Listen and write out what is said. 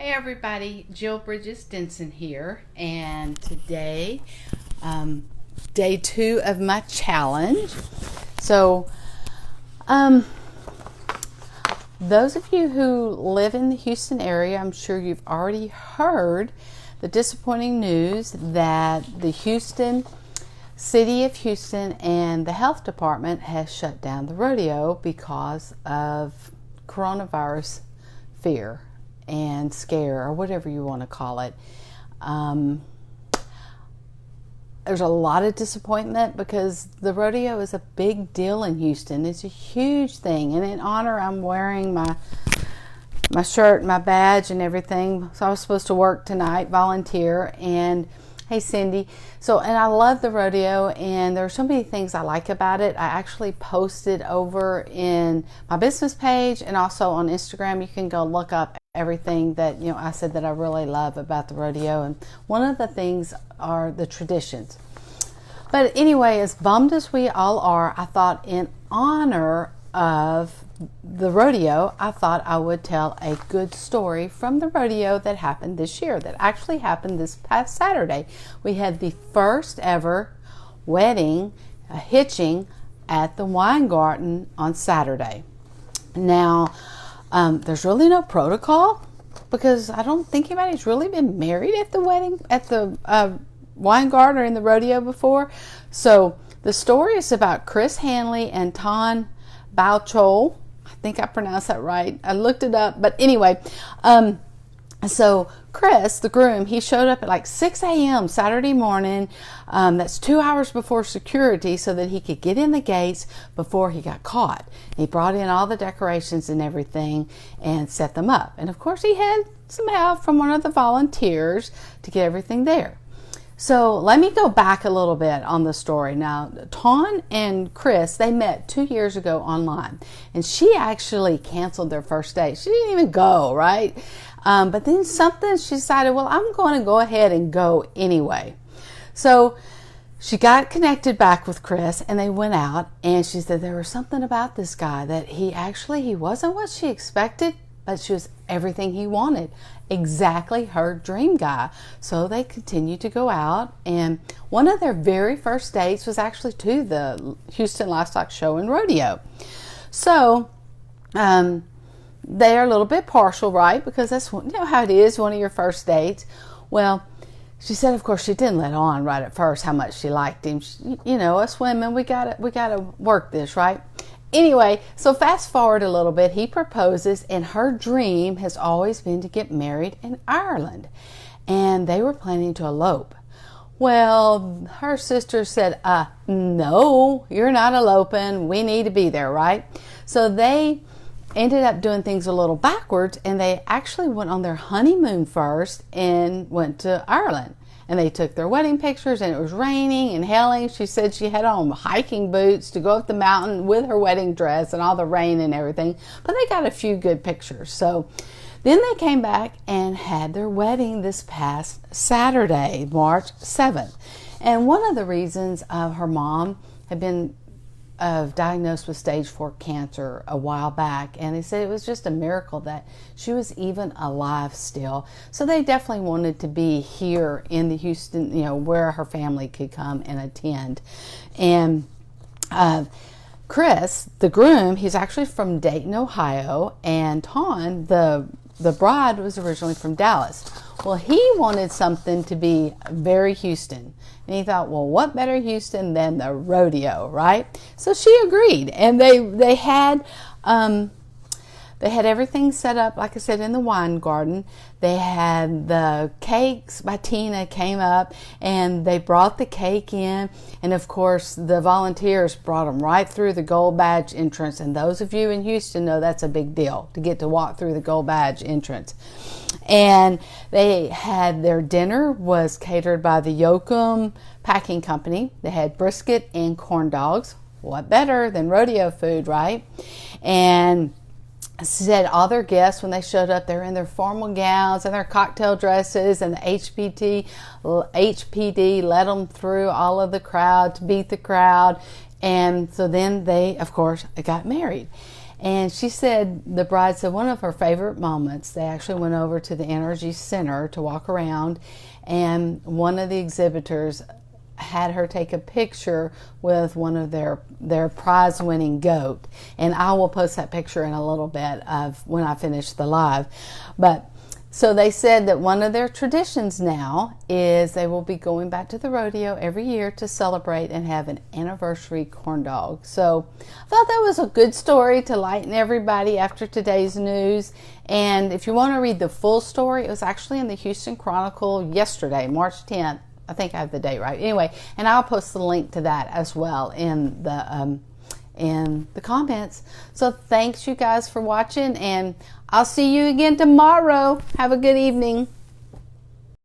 Hey everybody, Jill Bridges Denson here, and today, day 2 of my challenge. So, those of you who live in the Houston area, I'm sure you've already heard the disappointing news that the City of Houston and the health department has shut down the rodeo because of coronavirus fear and scare, or whatever you want to call it. There's a lot of disappointment because the rodeo is a big deal in Houston. It's a huge thing, and in honor, I'm wearing my shirt, my badge, and everything. So I was supposed to work tonight, volunteer, and hey Cindy. And I love the rodeo, and there are so many things I like about it. I actually posted over in my business page and also on Instagram. You can go look up everything that I said that I really love about the rodeo, and one of the things are the traditions. But anyway, as bummed as we all are, I thought in honor of the rodeo, I thought I would tell a good story from the rodeo that happened this year, that actually happened this past Saturday. We had the first ever wedding, hitching at the wine garden on Saturday. Now, there's really no protocol because I don't think anybody's really been married at the wedding, at the wine garden or in the rodeo before. So the story is about Chris Hanley and Ton Bouchol. I think I pronounced that right. I looked it up. But anyway, so Chris, the groom, he showed up at like 6 a.m. Saturday morning. That's 2 hours before security so that he could get in the gates before he got caught. He brought in all the decorations and everything and set them up. And of course he had some help from one of the volunteers to get everything there. So let me go back a little bit on the story. Now, Ton and Chris, they met 2 years ago online, and she actually canceled their first date. She didn't even go, right? But then she decided, well, I'm going to go ahead and go anyway. So she got connected back with Chris, and they went out, and she said there was something about this guy that he wasn't what she expected, but she was everything he wanted. Exactly her dream guy. So they continued to go out, and one of their very first dates was actually to the Houston Livestock Show and Rodeo. So they are a little bit partial, right? Because that's how it is, one of your first dates. Well, she said, of course, she didn't let on right at first how much she liked him. Us women, we gotta work this, right? Anyway, so fast forward a little bit, he proposes, and her dream has always been to get married in Ireland, and they were planning to elope. Well, her sister said, no, you're not eloping. We need to be there, right? So they ended up doing things a little backwards, and they actually went on their honeymoon first and went to Ireland. And they took their wedding pictures, and it was raining and hailing. She said she had on hiking boots to go up the mountain with her wedding dress and all the rain and everything. But they got a few good pictures. So then they came back and had their wedding this past Saturday, March 7th. And one of the reasons her mom had been diagnosed with stage 4 cancer a while back, and they said it was just a miracle that she was even alive still. So they definitely wanted to be here in the Houston, where her family could come and attend. And Chris, the groom, he's actually from Dayton, Ohio, and Ton, the bride, was originally from Dallas. Well, he wanted something to be very Houston. And he thought, well, what better Houston than the rodeo, right? So she agreed. And they had everything set up, like I said, in the wine garden. They had the cakes by Tina came up, and they brought the cake in. And of course, the volunteers brought them right through the Gold Badge entrance. And those of you in Houston know that's a big deal to get to walk through the Gold Badge entrance. And they had their dinner was catered by the Yoakum Packing Company. They had brisket and corn dogs. What better than rodeo food, right? And said all their guests, when they showed up, they're in their formal gowns and their cocktail dresses, and the HPD led them through all of the crowd to beat the crowd. And so then they, of course, got married. And she said, the bride said, one of her favorite moments, they actually went over to the Energy Center to walk around, and one of the exhibitors had her take a picture with one of their prize winning goat. And I will post that picture in a little bit of when I finish the live. But so they said that one of their traditions now is they will be going back to the rodeo every year to celebrate and have an anniversary corn dog. So I thought that was a good story to lighten everybody after today's news. And if you want to read the full story, it was actually in the Houston Chronicle yesterday, March 10th. I think I have the date right. Anyway, and I'll post the link to that as well in the comments. So thanks you guys for watching, and I'll see you again tomorrow. Have a good evening.